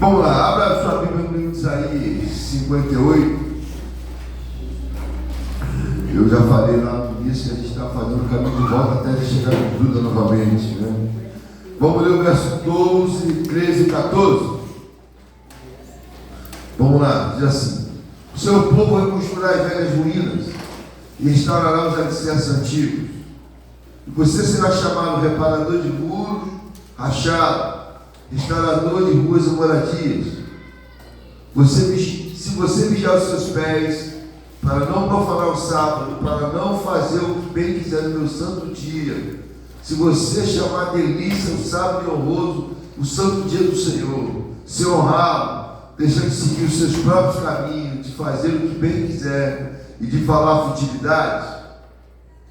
Vamos lá, abra sua Bíblia no livro de Isaías 58. Eu já falei lá no início que a gente está fazendo o caminho de volta até chegar em Judá novamente, né? Vamos ler o verso 12, 13 e 14. Vamos lá, diz assim: o seu povo reconstruirá as velhas ruínas e restaurará os alicerces antigos. E você será chamado reparador de muros rachados, restaurador de ruas e moradias. Se você vigiar os seus pés, para não profanar o sábado, para não fazer o que bem quiser no meu santo dia, se você chamar delícia o sábado e honroso, o santo dia do Senhor, se honrá-lo, deixando de seguir os seus próprios caminhos, de fazer o que bem quiser e de falar futilidades,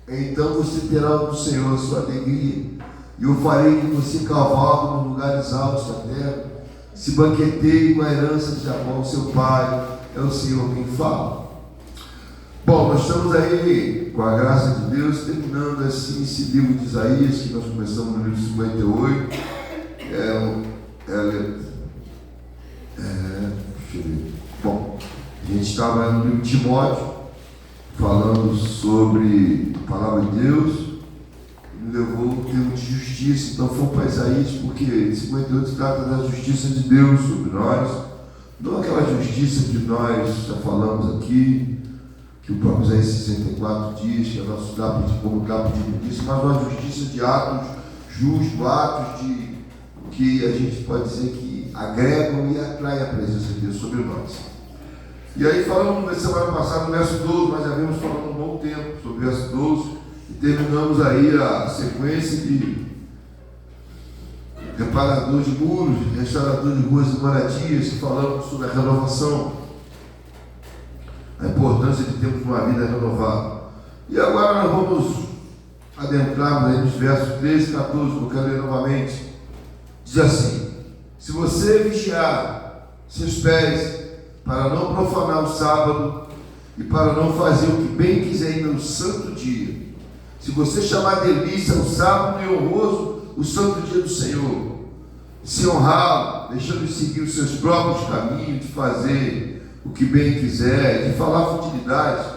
então você terá do Senhor a sua alegria, e eu farei que você cavalgue nos lugares altos da terra, se banqueteie com a herança de Jacó, o seu pai, é o Senhor quem fala. Bom, nós estamos aí, com a graça de Deus, terminando assim esse livro de Isaías, que nós começamos no livro 58. Bom, a gente estava no livro de Timóteo, falando sobre a palavra de Deus, e levou o termo de justiça. Então fomos para Isaías, porque 58 trata da justiça de Deus sobre nós, não aquela justiça que nós já falamos aqui, que o próprio Isaías 64 diz, que é nosso lápide, como lápide disso, mas uma justiça de atos justos, atos de que a gente pode dizer que agregam e atraem a presença de Deus sobre nós. E aí falamos na semana passada no verso 12, mas já vimos falando um bom tempo sobre o verso 12, e terminamos aí a sequência de reparador de muros, restaurador de ruas e moradias, que falamos sobre a renovação, a importância de termos uma vida renovada. E agora nós vamos adentrar aí nos versos 13 e 14, eu quero ler novamente. Diz assim: se você vigiar seus pés para não profanar o sábado e para não fazer o que bem quiser em meu santo dia, se você chamar delícia o sábado e honroso o santo dia do Senhor, se honrá-lo, deixando de seguir os seus próprios caminhos, de fazer o que bem quiser, de falar futilidade,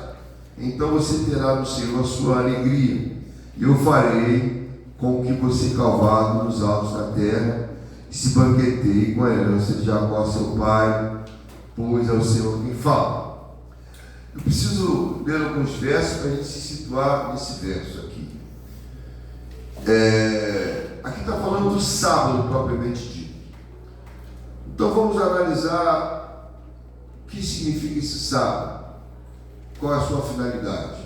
então você terá no Senhor a sua alegria, e eu farei com que você cavalgue nos altos da terra e se banqueteie com a herança de Jacó, seu pai, pois é o Senhor quem fala. Eu preciso ler alguns versos para a gente se situar nesse verso aqui. Aqui está falando do sábado propriamente dito. Então vamos analisar o que significa esse sábado, qual é a sua finalidade.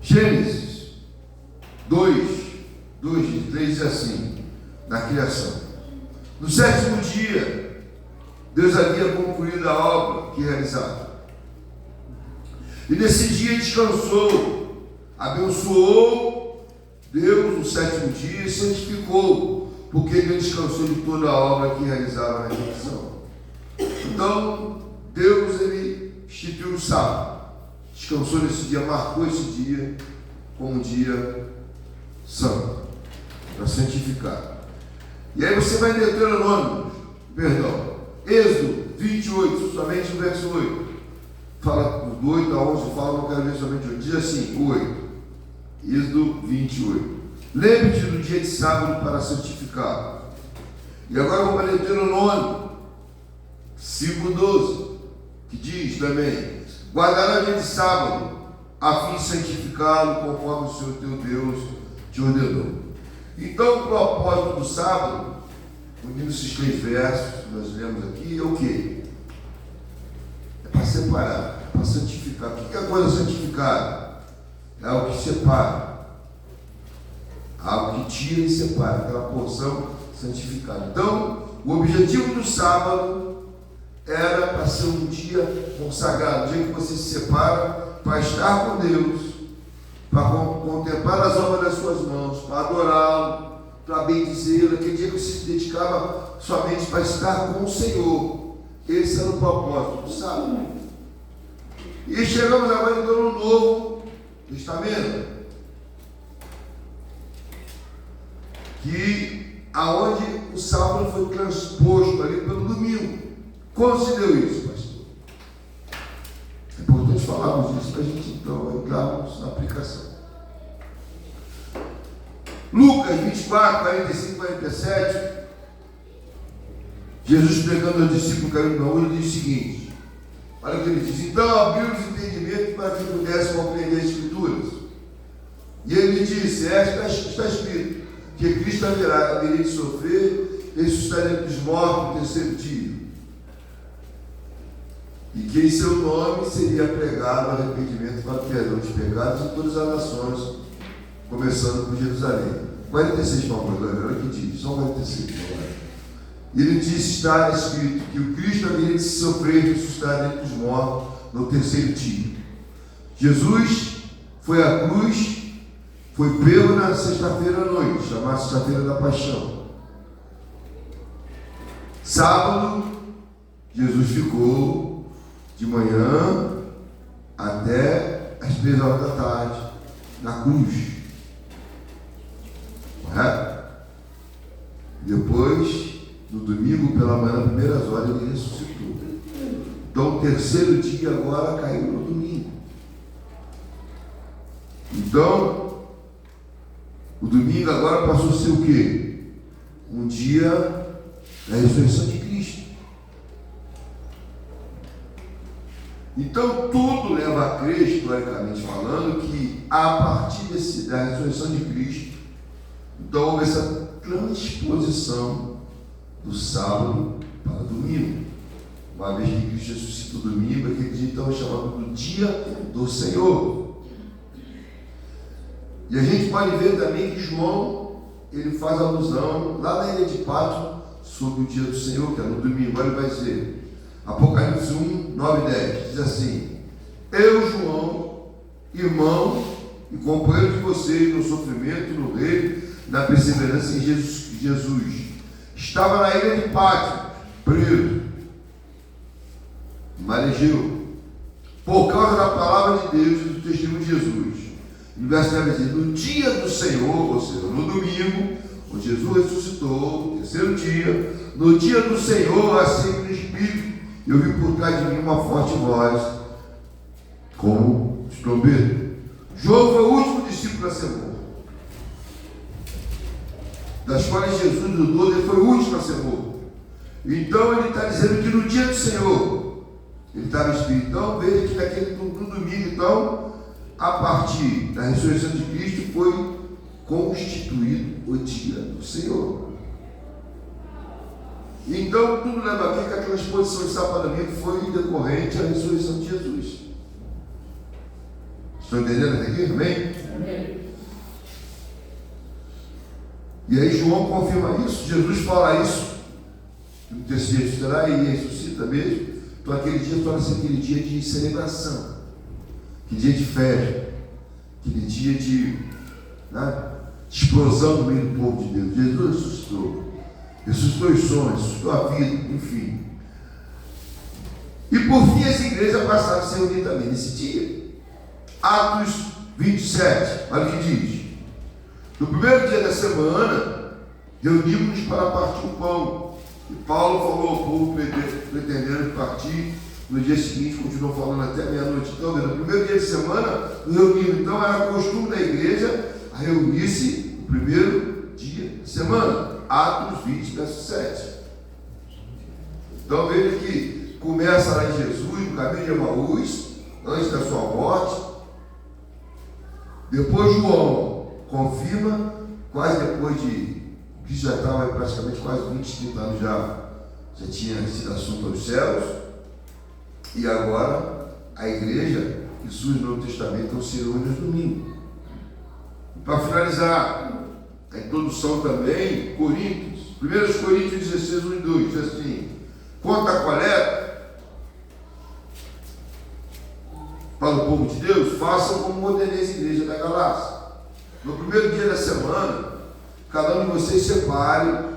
Gênesis 2:3 diz assim, na criação: no sétimo dia, Deus havia concluído a obra que realizava. E nesse dia descansou, abençoou Deus o sétimo dia e santificou, porque ele descansou de toda a obra que realizava na criação. Então, Deus, ele instituiu o sábado, descansou nesse dia, marcou esse dia como um dia santo, para santificar. E aí você vai em Êxodo 28, somente no verso 8, fala do 8 a 11, fala, não quero ver somente 8, diz assim, o 8, Êxodo 28, lembre-te do dia de sábado para santificá-lo. E agora vamos para Deuteronômio 5:12, que diz também: guardará o dia de sábado, a fim de santificá-lo, conforme o Senhor teu Deus te ordenou. Então, o propósito do sábado, unindo esses 3 versos que nós lemos aqui, é o quê? É para separar, é para santificar. O que é a coisa santificada? É algo que separa, algo que tira e separa, aquela porção santificada. Então, o objetivo do sábado era para ser um dia consagrado, um dia que você se separa para estar com Deus, para contemplar as obras das suas mãos, para adorá-lo, para bendizê-lo, aquele dia que você se dedicava somente para estar com o Senhor. Esse era o propósito do sábado. E chegamos agora então no Novo Testamento, que aonde o sábado foi transposto ali pelo domingo. Como se deu isso, pastor? É importante falarmos disso para a gente então entrarmos na aplicação. Lucas 24, 45, 47, Jesus pregando aos discípulos caminho da ele diz o seguinte: olha o que ele diz: então abriu os entendimentos para que pudessem compreender as Escrituras. E ele disse: está escrito que Cristo haveria de sofrer e ressuscitar entre os mortos no terceiro dia, e que em seu nome seria pregado arrependimento para o perdão dos pecados em todas as nações, começando por Jerusalém. 46, por favor, olha o que diz, só 46, por favor. Ele disse: está escrito que o Cristo haveria de sofrer e ressuscitar entre os mortos no terceiro dia. Jesus foi à cruz, foi pego na sexta-feira à noite, chamada sexta-feira da paixão. Sábado, Jesus ficou de manhã até as 3 horas da tarde na cruz. Correto? Depois, no domingo pela manhã, nas primeiras horas, ele ressuscitou. Então, o terceiro dia agora caiu no domingo. Então, o domingo agora passou a ser o quê? Um dia da ressurreição de Cristo. Então, tudo leva a crer, historicamente falando, que a partir da ressurreição de Cristo, então houve essa transposição do sábado para o domingo. Uma vez que Cristo ressuscitou no domingo, aquele dia então é chamado do dia do Senhor. E a gente pode ver também que João, ele faz alusão lá na ilha de Pátmos sobre o dia do Senhor, que é no domingo. Ele vai dizer, Apocalipse 1, 9 e 10, diz assim: eu, João, irmão e companheiro de vocês no sofrimento, no reino, na perseverança em Jesus, estava na ilha de Pátmos, preso, marejeu, por causa da palavra de Deus e do testemunho de Jesus. No verso 9 diz: no dia do Senhor, ou seja, no domingo, onde Jesus ressuscitou, no terceiro dia, no dia do Senhor, assim no Espírito, eu vi por trás de mim uma forte voz, como de trombeta. João foi o último discípulo a ser morto, das quais Jesus, do 12, ele foi o último a ser morto. Então ele está dizendo que no dia do Senhor, ele estava no Espírito. Então veja que naquele no domingo, então, a partir da ressurreição de Cristo, foi constituído o dia do Senhor. Então tudo leva a crer que a transposição de sábado foi decorrente à ressurreição de Jesus. Estão entendendo até aqui? Amém? Amém. E aí João confirma isso, Jesus fala isso, no terceiro será e ressuscita mesmo. Então aquele dia torna-se aquele dia de celebração, aquele dia de festa, aquele dia de explosão no meio do povo de Deus. Jesus ressuscitou os sonhos, ressuscitou a vida, enfim. E por fim as igrejas passaram a se reunir também nesse dia. Atos 27, olha o que diz: no primeiro dia da semana, reunimos-nos para partir o pão. E Paulo falou ao povo pretendendo partir. No dia seguinte, continuou falando até meia-noite. Então, no primeiro dia de semana, nos reunimos. Então, era costume da igreja a reunir-se no primeiro dia de semana. Atos 20, verso 7. Então, veja que começa lá em Jesus, no caminho de Emaús, antes da sua morte. Depois João confirma, quase depois de Cristo já estava praticamente quase 20, 30 anos já tinha sido assunto aos céus, e agora a igreja que surge no Novo Testamento então se reúne no domingo. Para finalizar a introdução também, Coríntios, 1 Coríntios 16, 1 e 2, diz assim: quanto à coleta para o povo de Deus, façam como ordenei a igreja da Galácia. No primeiro dia da semana, cada um de vocês separe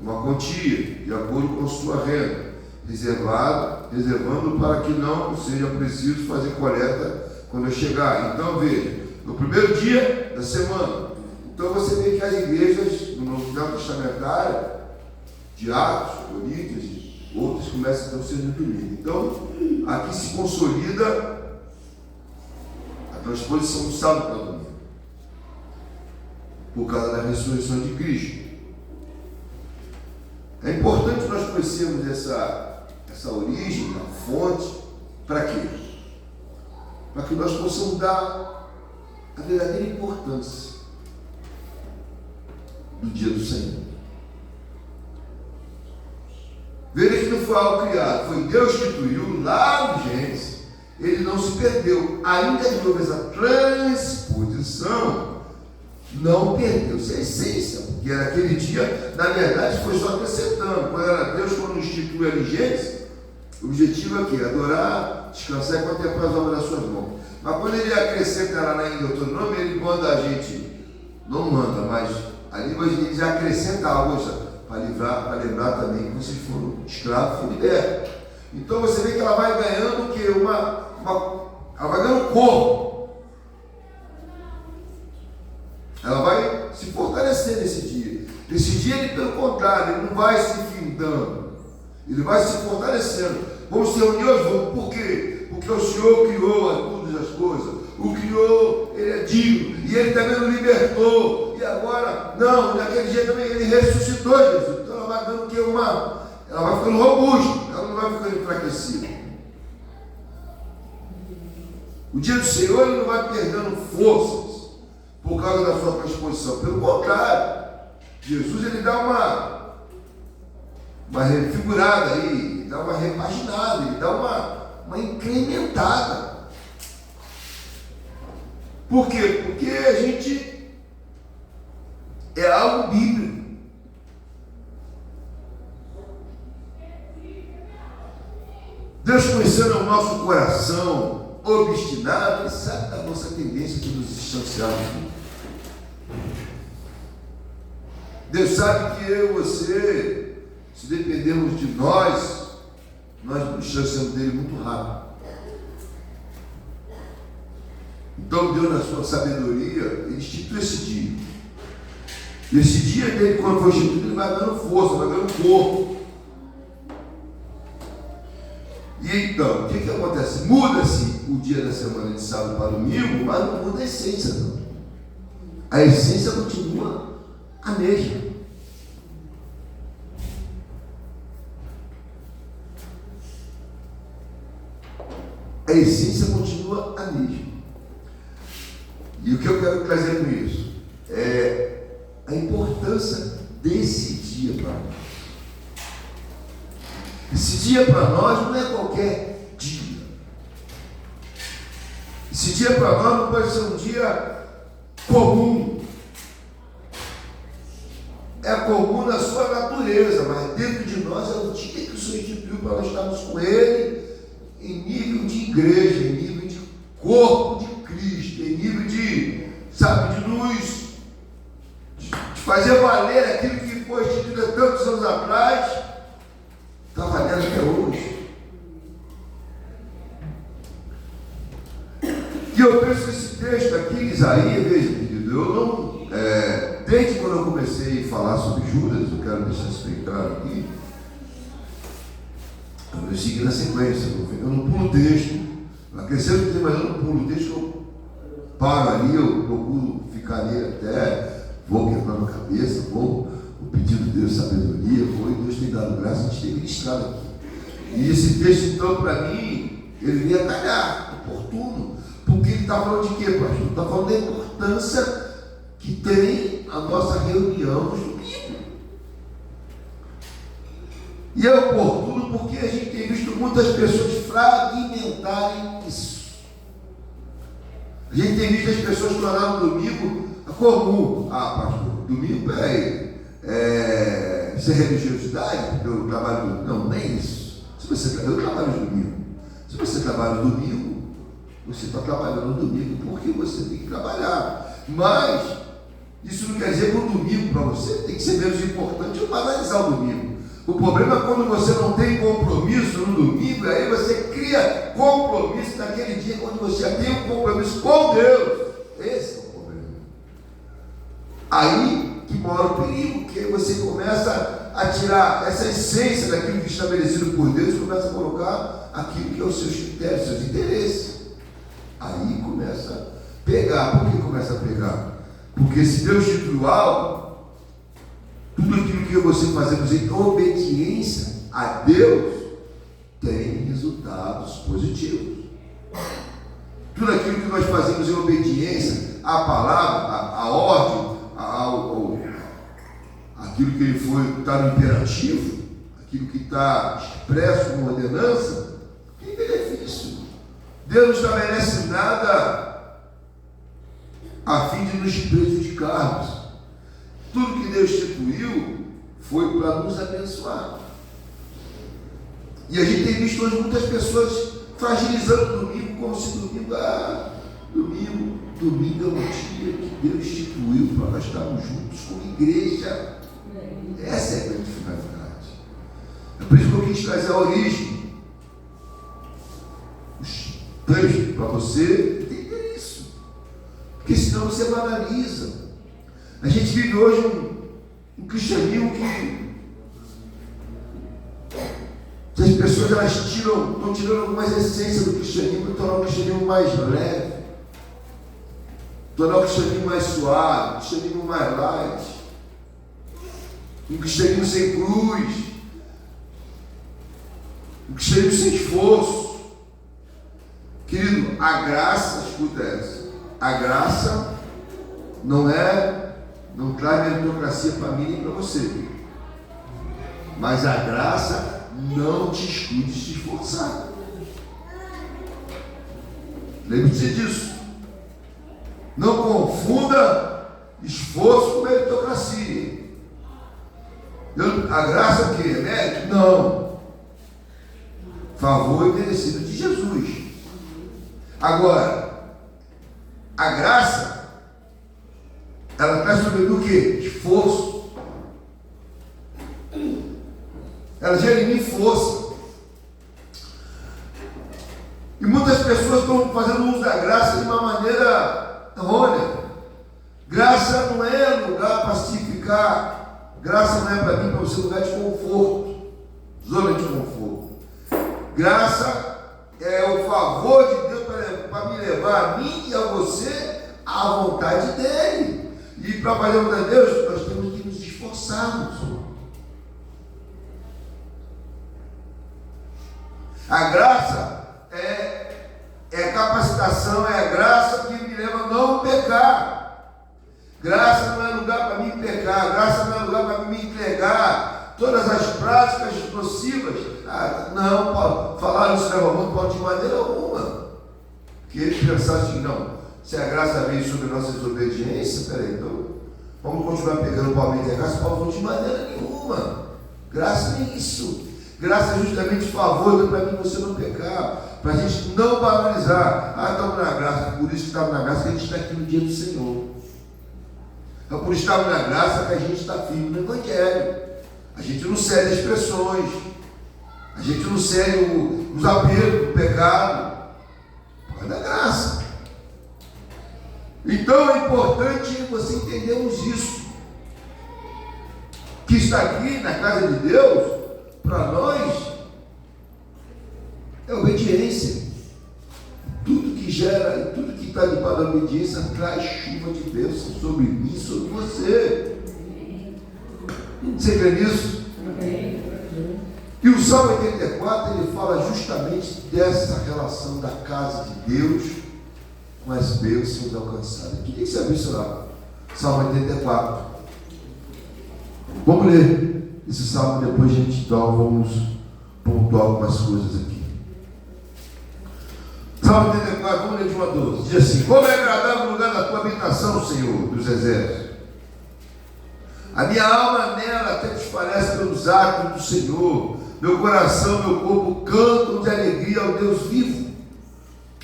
uma quantia, de acordo com sua renda, reservando para que não seja preciso fazer coleta quando eu chegar. Então veja, no primeiro dia da semana, então você vê que as igrejas no Novo Testamentário, de Atos, Coríntios, outros começam então sendo domingo. Então, aqui se consolida a transposição do sábado para domingo, por causa da ressurreição de Cristo. É importante nós conhecermos essa origem, a fonte, para quê? Para que nós possamos dar a verdadeira importância do dia do Senhor. Veja que não foi algo criado, foi Deus que instituiu lá no Gênesis. Ele não se perdeu, ainda que houve essa transposição, não perdeu-se a essência, porque naquele dia, na verdade, foi só acrescentando. Quando era Deus, quando institui ali Gênesis, o objetivo é aqui, adorar, descansar e contemplar as obras das suas mãos. Mas quando ele acrescenta lá na Deuteronômio, ele manda a gente, não manda, mas ali ele já acrescenta algo, para lembrar também que vocês foram escravos, foram libertos. Então você vê que ela vai ganhando o quê? Ela vai ganhando corpo. Ela vai se fortalecer nesse dia. Esse dia, ele, pelo contrário, ele não vai se findando. Ele vai se fortalecendo. Vamos se reunir hoje? Vamos. Por quê? Porque o Senhor criou todas as coisas. O criou, ele é digno. E ele também nos libertou. E agora, não, naquele dia também ele ressuscitou Jesus. Então ela vai dando o que? Ela vai ficando robusta. Ela não vai ficando enfraquecida. O dia do Senhor, ele não vai perdendo forças por causa da sua transposição. Pelo contrário, Jesus, ele dá uma refigurada aí, ele dá uma repaginada, ele dá uma incrementada. Por quê? Porque a gente é algo bíblico. Deus, conhecendo o nosso coração obstinado, ele sabe da nossa tendência de nos distanciar de Deus. Deus sabe que eu e você, se dependermos de nós nos distanciamos dele muito rápido. Então Deus, na sua sabedoria, ele institui esse dia. E esse dia dele, quando foi instituído, ele vai dando força, vai dando corpo. E então, o que acontece? Muda-se o dia da semana de sábado para domingo, mas não muda a essência, não. A essência continua a mesma. A essência continua a mesma. E o que eu quero trazer com isso é a importância desse dia para nós. Esse dia para nós não é qualquer dia. Esse dia para nós não pode ser um dia comum. É comum na sua natureza, mas dentro de nós é o dia que o Senhor instituiu para nós estarmos com Ele em nível de igreja, em nível de corpo de Cristo, em nível de, de fazer valer aquilo que foi instituído há tantos anos atrás, está valendo até hoje. E eu penso que esse texto aqui, Isaías, veja, querido, eu não, desde quando eu comecei a falar sobre Judas, eu quero deixar isso bem claro aqui, eu segui na sequência, eu não pulo o texto, eu acrescento o texto, mas eu não pulo o texto, eu paro ali, eu procuro ficar ali até, vou quebrando a cabeça, vou pedindo a Deus sabedoria, e Deus tem dado graça, a gente tem ministrado aqui. E esse texto, então, para mim, ele vem a calhar, oportuno, porque ele está falando de quê, pastor? Está falando da importância que tem a nossa reunião no domingo. E é oportuno porque a gente tem visto muitas pessoas fragmentarem isso. A gente tem visto as pessoas tornarem o domingo comum. Ah, pastor, domingo isso é religiosidade, porque eu trabalho no domingo. Não, nem isso. Eu trabalho no domingo. Se você trabalha no domingo, você está trabalhando no domingo porque você tem que trabalhar. Mas isso não quer dizer que o domingo para você tem que ser menos importante ou banalizar o domingo. O problema é quando você não tem compromisso no domingo, aí você cria compromisso naquele dia quando você já tem um compromisso com Deus. Esse é o problema. Aí que mora o perigo. você começa a tirar essa essência daquilo que é estabelecido por Deus e começa a colocar aquilo que é os seus critérios, seus interesses. Aí começa a pegar. Por que começa a pegar? Porque se Deus instituiu algo, tudo aquilo que você fazemos em obediência a Deus tem resultados positivos. Tudo aquilo que nós fazemos em obediência à palavra, à ordem, aquilo que ele foi, está no imperativo, aquilo que está expresso como ordenança, tem benefício. Deus não estabelece nada a fim de nos prejudicarmos. Tudo que Deus instituiu foi para nos abençoar. E a gente tem visto hoje muitas pessoas fragilizando o domingo, como se domingo é um dia que Deus instituiu para nós estarmos juntos como igreja. Essa é a grande finalidade. É por isso que eu quis trazer a origem, os textos, para você entender isso. Porque senão você banaliza. A gente vive hoje um cristianismo que as pessoas estão tirando algumas essências do cristianismo e tornar o cristianismo mais leve, tornar o cristianismo mais suave, o cristianismo mais light, um cristianismo sem cruz, um cristianismo sem esforço. Querido, a graça, escuta essa, a graça não traz meritocracia para mim nem para você, mas a graça não te exclui de se esforçar. Lembre-se disso. Não confunda esforço com meritocracia. A graça é o quê? É mérito? Não. Favor merecido de Jesus. Agora, a graça, ela traz sobre o quê? Esforço. Ela gera em mim força. E muitas pessoas estão fazendo uso da graça de uma maneira errônea. Graça não é lugar para se ficar. Graça não é para mim, para você, lugar de conforto. Zona de conforto. Graça é o favor de Deus para me levar a mim e a você à vontade dele. E para fazer a vontade de Deus, nós temos que nos esforçarmos. A graça é a capacitação, é a graça que me leva a não pecar. Graça não é lugar para mim pecar, graça não é lugar para me entregar todas as práticas nocivas. Não, Paulo, falaram isso na Romana, Paulo, de maneira alguma. Que eles pensassem assim, não, se a graça veio sobre a nossa desobediência, peraí, então vamos continuar pegando o Paulo de graça. Paulo falou de maneira nenhuma. Graça nem isso. Graça é justamente favor para mim você não pecar, para a gente não banalizar. Estamos na graça, por isso que estamos na graça, que a gente está aqui no dia do Senhor. É por estarmos na graça que a gente está firme no Evangelho. A gente não cede as pressões, a gente não cede os apelos do pecado, por causa da graça. Então é importante você entendermos isso, que está aqui na casa de Deus. Para nós, é obediência. Tudo que gera, tudo que está debaixo da obediência traz chuva de bênção sobre mim e sobre você. Você crê nisso? E o Salmo 84, ele fala justamente dessa relação da casa de Deus com as bênçãos alcançadas. Queria que você abrisse lá, Salmo 84. Vamos ler esse salmo, depois a gente vamos pontuar algumas coisas aqui. Salmo 84, vamos ler de 1 a 12. Diz assim: como é agradável o lugar da tua habitação, Senhor dos exércitos. A minha alma nela até desfalece pelos atos do Senhor. Meu coração, meu corpo cantam de alegria ao Deus vivo.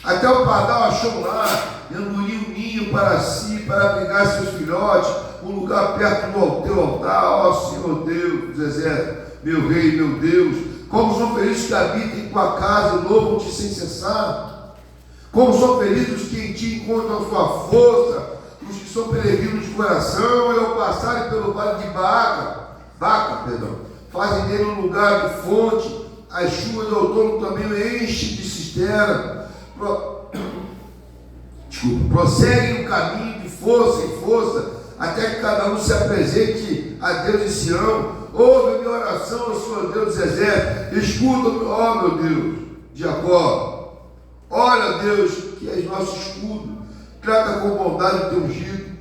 Até o pardal achou lá, e engoliu um ninho para si, para abrigar seus filhotes, um lugar perto do teu altar. Ó Senhor Deus dos exércitos, meu Rei, meu Deus, como são felizes que habitam em tua casa e louvam-te sem cessar. Como são felizes os que em ti encontram a sua força, os que são peregrinos de coração, e ao passarem pelo vale de Baca, vaca, fazem dele um lugar de fonte, as chuvas do outono também o enchem de cisterna. Prosseguem o caminho de força em força, até que cada um se apresente a Deus em Sião. Ouve minha oração, ó Senhor Deus dos exércitos, escuta-me, ó meu Deus, de Jacó. Olha, Deus, que és nosso escudo, trata com bondade o teu ungido.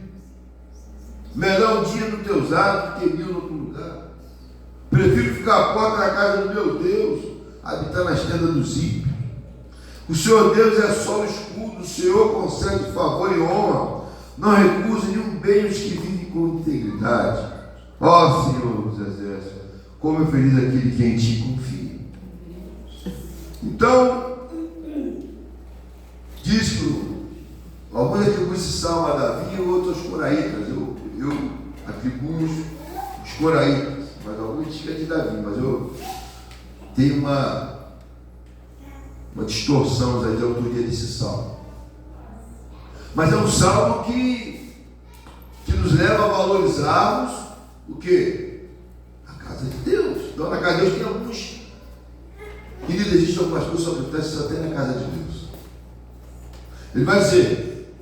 Melhor um dia nos teus atos que 1000 no outro lugar. Prefiro ficar à porta da casa do meu Deus, habitar nas tendas dos ímpios. O Senhor Deus é só o escudo, o Senhor concede favor e honra, não recusa nenhum bem os que vivem com integridade. Ó Senhor dos exércitos, como é feliz aquele que em ti confia. Então, diz que alguns atribuem esse salmo a Davi e outros aos coraitas. Eu atribuo os coraitas, mas alguns dizem que é de Davi, mas eu tenho uma distorção da autoria desse salmo. Mas é um salmo que nos leva a valorizarmos o quê? A casa de Deus. Então, na casa de Deus tem alguns. Querido, existem algumas coisas que acontecem até na casa de Deus. Ele vai dizer,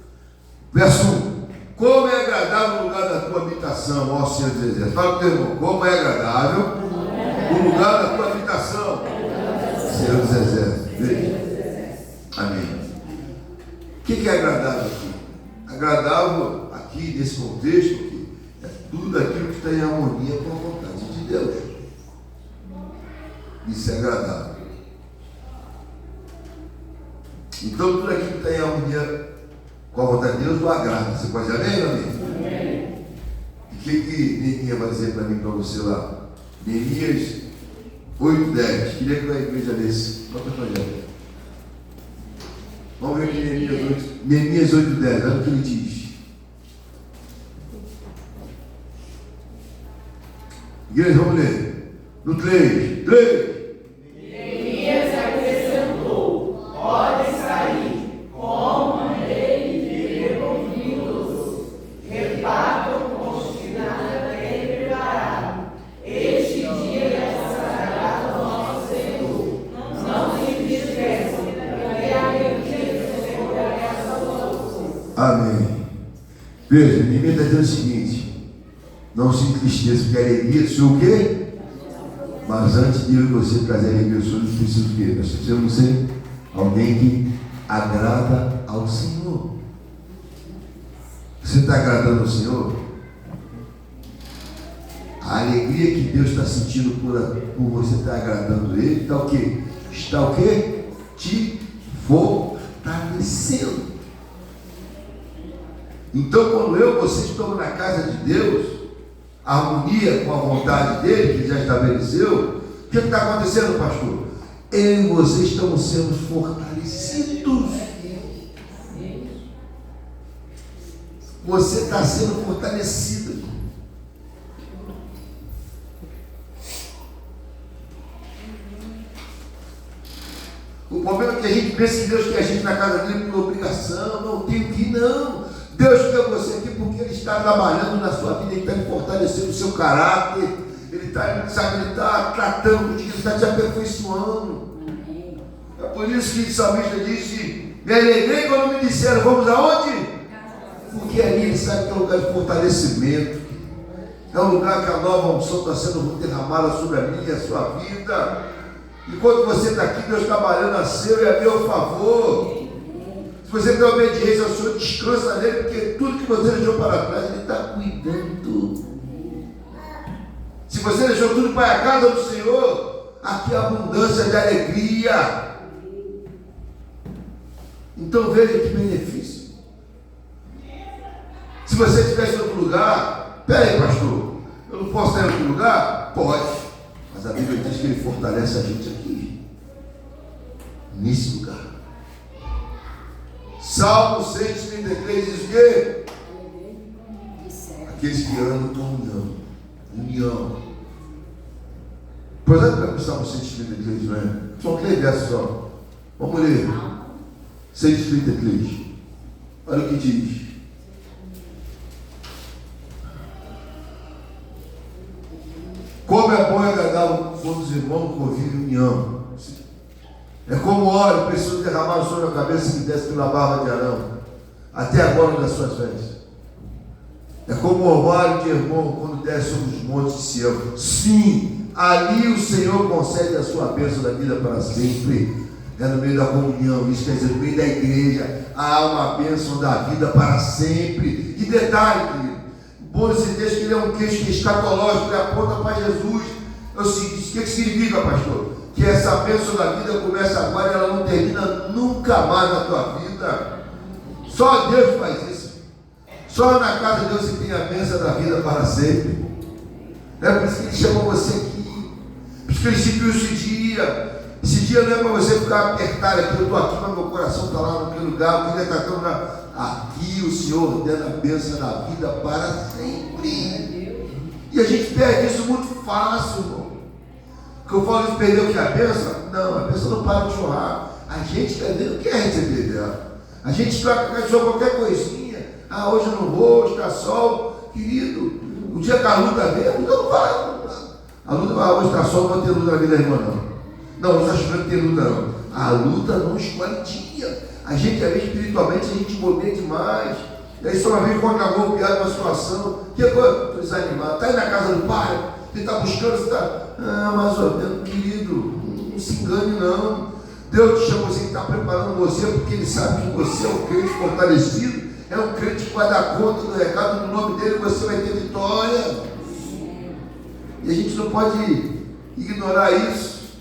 verso 1: como é agradável o lugar da tua habitação, ó Senhor dos exércitos. Fala para o teu irmão, como é agradável o lugar da tua habitação, Senhor dos exércitos. Veja. Amém. O que é agradável aqui? Agradável aqui, nesse contexto, aqui, é tudo aquilo que está em harmonia com a vontade de Deus. Isso é agradável. Então, tudo aquilo que está em harmonia com a vontade de Deus o agrada. Você pode dizer amém, meu amigo? Amém. E o que Neemias vai dizer para mim, para você lá? Neemias 8:10. Queria que a igreja lesse. Bota para gente. Vamos ver aqui Neemias 8:10. Olha o que ele diz. Igreja, vamos ler. No 3. Neemias acrescentou: podem sair, comam e fiquem convictos, repartam com que nada tem preparado. Este dia é sagrado ao nosso Senhor. Não se entristeçam, porque a alegria do Senhor é a sua luz. Amém. Veja, Neemias está dizendo o seguinte: não se entristeça, porque a alegria do Senhor o quê? Mas antes de eu e você trazer a alegria do Senhor, nós precisamos o quê? Nós precisamos ser alguém que agrada ao Senhor. Você está agradando ao Senhor? A alegria que Deus está sentindo por você estar agradando Ele, está o quê? Está o quê? Te fortalecendo. Então, quando eu e você estamos na casa de Deus, a harmonia com a vontade dele, que ele já estabeleceu, o que está acontecendo, pastor? Eu e você estamos sendo fortalecidos. Você está sendo fortalecido. O problema é que a gente pensa em Deus que a gente na casa dele por obrigação, não tem que ir, não. Deus quer você aqui porque Ele está trabalhando na sua vida, Ele está fortalecendo o seu caráter, Ele está tratando contigo, Ele está te aperfeiçoando. É por isso que o salmista disse: me alegrei quando me disseram, vamos aonde? Porque ali Ele sabe que é um lugar de fortalecimento, é um lugar que a nova unção está sendo derramada sobre a minha e a sua vida. Enquanto você está aqui, Deus trabalhando a seu e a meu favor. Se você tem obediência ao Senhor, descansa nele, porque tudo que você deixou para trás, Ele está cuidando. Se você deixou tudo para a casa do Senhor, aqui há abundância de alegria. Então veja que benefício. Se você estivesse em outro lugar, peraí, pastor, eu não posso estar em outro lugar? Pode. Mas a Bíblia diz que Ele fortalece a gente aqui, nesse lugar. Salmo 133 diz o quê? Aqueles que andam com união. Pois é, para o Salmo 133, não é? Só 3 versos só. Vamos ler. 133. Olha o que diz. todos os irmãos convivem em união. É como óleo precioso derramado sobre a cabeça que desce pela barba de Arão, até agora das suas vestes. É como o orvalho de irmão quando desce sobre os montes de Sião. Sim, ali o Senhor concede a sua bênção da vida para sempre. É no meio da comunhão, isso quer dizer, no meio da igreja, há uma bênção da vida para sempre. E detalhe, querido, o bom desse texto que ele é um texto escatológico, ele aponta para Jesus. É o seguinte, o que significa, pastor? Que essa bênção da vida começa agora e ela não termina nunca mais na tua vida. Só Deus faz isso. Só na casa de Deus você tem a bênção da vida para sempre. É por isso que Ele chamou você aqui. Por isso que Ele instituiu esse dia. Esse dia não é para você ficar apertado aqui. Eu estou aqui, mas meu coração está lá naquele lugar. Eu queria estar tão lá. Aqui o Senhor ordena a bênção da vida para sempre. E a gente perde isso muito fácil, irmão. Que eu falo de perder o que? A bênção? Não, a bênção não para de chorar. A gente não quer receber dela. A gente quer só qualquer coisinha. Ah, hoje eu não vou, hoje está sol. Querido, o dia que a luta vem, a luta não vai. A luta vai, hoje está sol, não vai ter luta na vida da irmã, não. Não, hoje está chovendo, não tem luta, não. A luta não escolhe dia. A gente, às vezes, espiritualmente, a gente bobeia demais. E aí, só uma vez, quando acabou o piado de uma situação, que coisa? Estou desanimado. Está aí na casa do pai, você está buscando, você está. Ah, mais ou menos, querido, não se engane, não. Deus te chama, você está preparando você, porque Ele sabe que você é um crente fortalecido, é um crente que vai dar conta do recado no nome dEle, você vai ter vitória. E a gente não pode ignorar isso.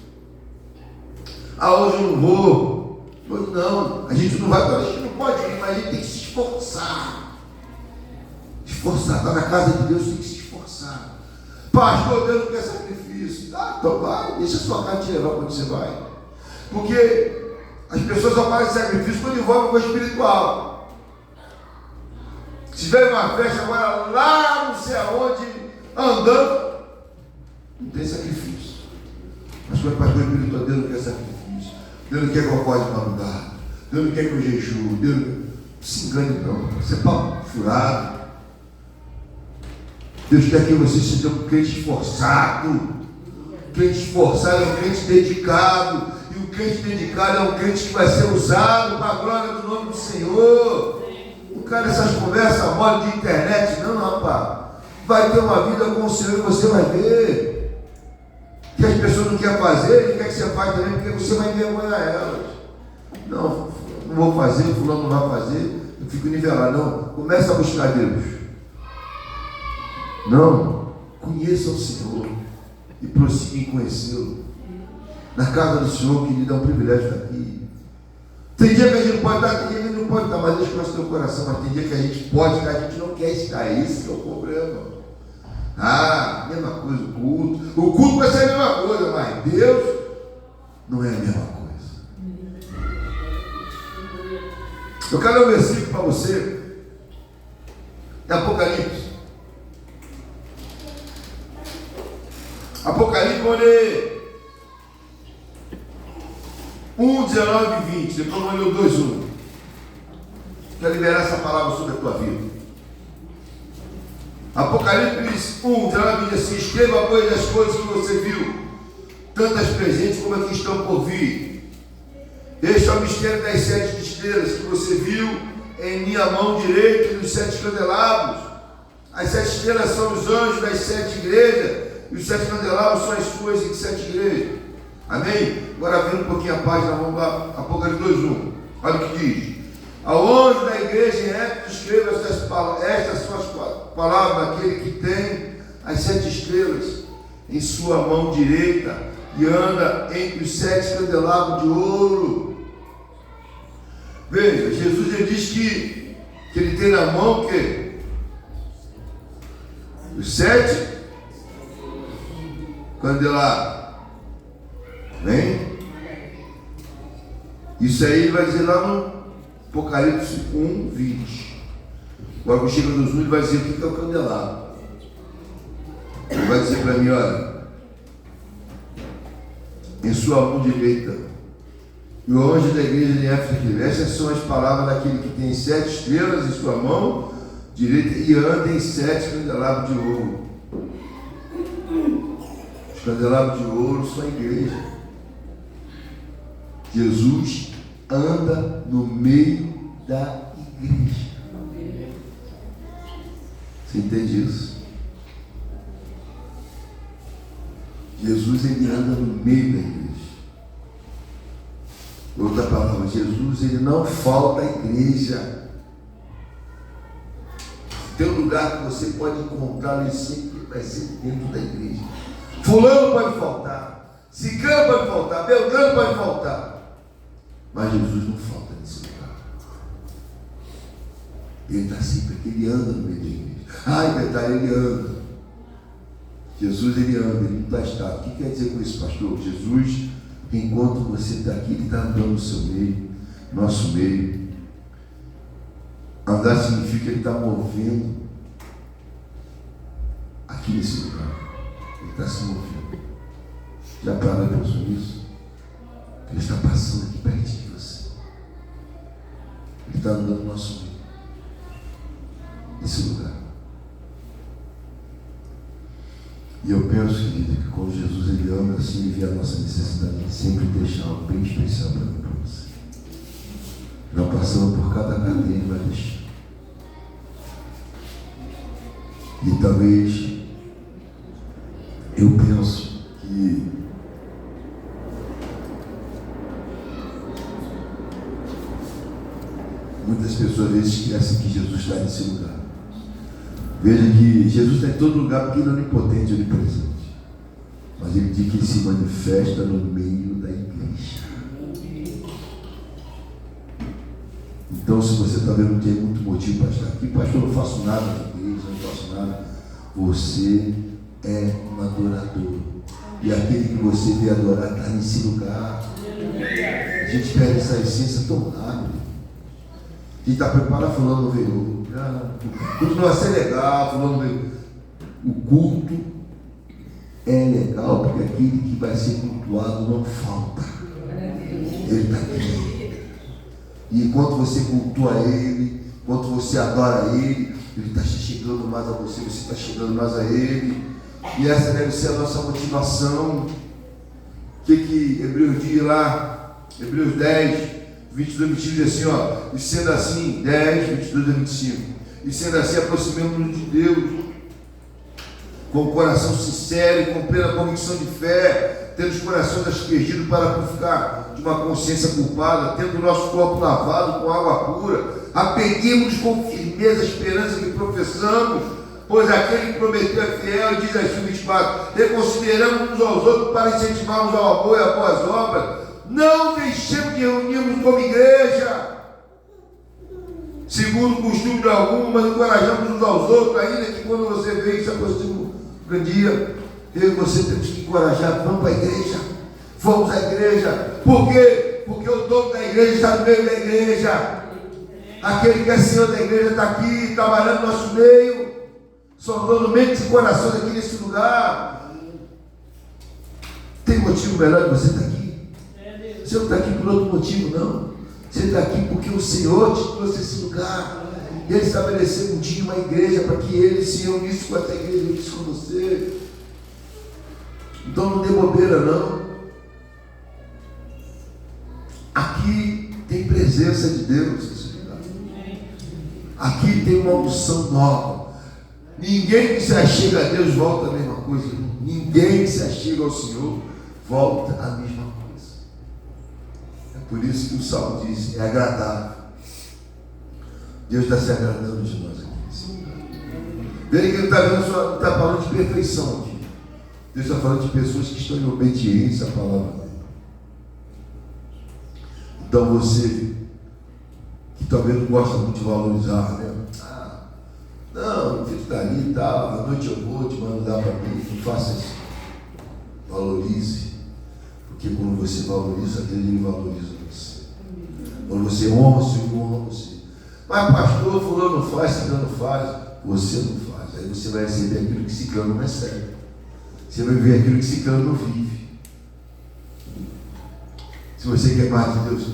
Ah, hoje eu não vou. Hoje não. A gente não vai, a gente não pode ir, mas a gente tem que se esforçar. Esforçar, está na casa de Deus, tem que se esforçar. Pastor, Deus não quer sacrifício. Ah, então vai, deixa a sua casa te levar quando você vai. Porque as pessoas só fazem sacrifício quando envolvem com o espiritual. Se tiver uma festa agora lá não sei aonde, andando, não tem sacrifício. Mas quando o pastor espiritual, Deus não quer sacrifício. Deus não quer que eu acorde de madrugada. Deus não quer que eu jejue. Deus não se engane não. Você é papo furado. Deus quer que você seja um crente esforçado. Um crente esforçado é um crente dedicado. E um crente dedicado é um crente que vai ser usado para a glória do nome do Senhor. Não quero essas conversas mole de internet, não, rapaz. Vai ter uma vida com o Senhor e você vai ver. Que as pessoas não querem fazer, Ele quer que você faça também, porque você vai envergonhar elas. Não vou fazer, o fulano não vai fazer, eu fico nivelado. Não, começa a buscar Deus. Não, conheça o Senhor e prossiga em conhecê-lo. Na casa do Senhor, querido, é um privilégio estar aqui. Tem dia que a gente não pode estar, tem dia que a gente não pode estar, mas deixa o teu coração, mas tem dia que a gente pode estar, a gente não quer estar, esse que é o problema. Ah, mesma coisa, o culto vai ser a mesma coisa, mas Deus não é a mesma coisa. Eu quero ler um versículo para você, é Apocalipse. Apocalipse, vou ler 1, 19 e 20, depois vou ler o 2, 1. Quero liberar essa palavra sobre a tua vida. Apocalipse 1, 19 diz assim: escreva, pois, as coisas que você viu, tantas presentes como as que estão por vir. Este é o mistério das 7 estrelas que você viu em minha mão direita e dos 7 candelabros. As 7 estrelas são os anjos das 7 igrejas, e os 7 candelabros são as suas 7 igrejas. Amém? Agora vendo um pouquinho a página, vamos lá, Apocalipse 2:1. Olha o que diz: ao anjo da igreja em Éfeso escreva estas são as palavras daquele que tem as 7 estrelas em sua mão direita e anda entre os 7 candelabros de ouro. Veja, Jesus ele diz que ele tem na mão o quê? Os 7 candelabros. Bem? Isso aí ele vai dizer lá no Apocalipse 1, 20. Agora quando chega nos 1, ele vai dizer o que é o candelabro. Ele vai dizer para mim, olha, em sua mão direita, e o anjo da igreja de Éfeso, essas são as palavras daquele que tem 7 estrelas em sua mão direita e anda em 7 candelabros de ouro. Os candelabros de ouro são a igreja. Jesus anda no meio da igreja. Você entende isso? Jesus, ele anda no meio da igreja. Outra palavra, Jesus, ele não falta à igreja. Tem um lugar que você pode encontrar, ele sempre vai ser dentro da igreja. Fulano pode faltar, Ciclano pode faltar, Beltrano pode faltar, mas Jesus não falta nesse lugar. Ele está sempre aqui, ele anda no meio da igreja. Ai, detalhe, ele anda. Jesus, ele anda, ele não está estático. O que quer dizer com isso, pastor? Jesus, enquanto você está aqui, ele está andando no seu meio, nosso meio. Andar significa que ele está movendo aqui nesse lugar. Ele está se movendo. Já parou e pensou nisso? Ele está passando aqui perto de você. Ele está andando no nosso meio. Nesse lugar. E eu penso, querido, que quando Jesus ele anda assim, ele vê a nossa necessidade de sempre deixar algo bem especial para mim e para você. Já passando por cada cadeia, ele vai deixar. E talvez eu penso que muitas pessoas às vezes esquecem que Jesus está nesse lugar. Veja que Jesus está em todo lugar porque ele é onipotente e onipresente. Mas ele diz que ele se manifesta no meio da igreja. Então, se você talvez não tem muito motivo para estar aqui, pastor, eu não faço nada na igreja, não faço nada. Você é um adorador. E aquele que você vê adorar está nesse lugar. A gente perde essa essência tão rápido. A gente está preparado, fulano não veio. O culto não vai ser legal, fulano não veio. O culto é legal porque aquele que vai ser cultuado não falta. Ele está aqui. E enquanto você cultua Ele, enquanto você adora Ele, Ele está chegando mais a você, você está chegando mais a Ele. E essa deve ser a nossa motivação. O que Hebreus diz lá? Hebreus 10, 22 e 25 diz assim, ó. E sendo assim, 10, 22 e 25. E sendo assim, aproximemos-nos de Deus com o coração sincero e com plena convicção de fé, tendo os corações aspergidos para purificar de uma consciência culpada, tendo o nosso corpo lavado com água pura, apeguemos com firmeza a esperança que professamos, pois aquele que prometeu é fiel, e diz assim, 24, reconsideramos uns aos outros para incentivarmos ao amor e a boas obras, não deixemos de reunirmos como igreja, segundo o costume de alguns, mas encorajamos uns aos outros, ainda que quando você vê se aproxima um dia, eu e você temos que encorajar, vamos para a igreja, vamos à igreja. Por quê? Porque o dono da igreja está no meio da igreja. Aquele que é senhor da igreja está aqui, trabalhando no nosso meio, sondando mentes e corações aqui nesse lugar. Tem motivo melhor de você estar aqui? Você não está aqui por outro motivo, não. Você está aqui porque o Senhor te trouxe a esse lugar. Ele estabeleceu um dia uma igreja para que ele se unisse com essa igreja, unisse com você. Então não dê bobeira, não. Aqui tem presença de Deus nesse lugar. Aqui tem uma unção nova. Ninguém que se achega a Deus volta a mesma coisa. Ninguém que se achega ao Senhor volta a mesma coisa. É por isso que o Salmo diz, é agradável. Deus está se agradando de nós aqui nesse lugar. Veja que ele está falando de perfeição aqui. Deus está falando de pessoas que estão em obediência à palavra dele. Então você, que talvez não gosta muito de valorizar, né? Não, filho está ali, tá, à noite eu vou te mandar para mim, não faça isso. Valorize. Porque quando você valoriza Ele, Ele valoriza você. Quando você honra o Senhor, Ele honra você. Mas pastor, fulano não faz, ciclano não faz. Você não faz. Aí você vai receber aquilo que ciclano não recebe. Você vai viver aquilo que ciclano não vive. Se você quer mais de Deus,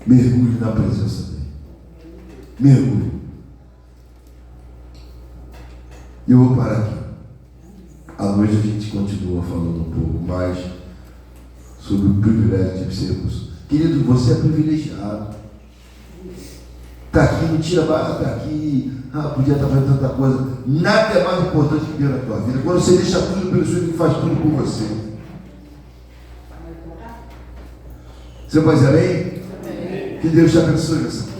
mergulhe na presença dele. Mergulhe. E eu vou parar aqui. À noite a gente continua falando um pouco mais sobre o privilégio de sermos. Querido, você é privilegiado. Está aqui, não tira barra, está aqui. Podia estar fazendo tanta coisa. Nada é mais importante que Deus na tua vida. Quando você deixa tudo pelo Senhor, Ele faz tudo por você. Você pode dizer amém? Amém. Que Deus te abençoe.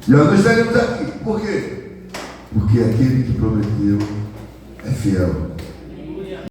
E nós estaremos aqui. Por quê? Porque aquele que prometeu é fiel.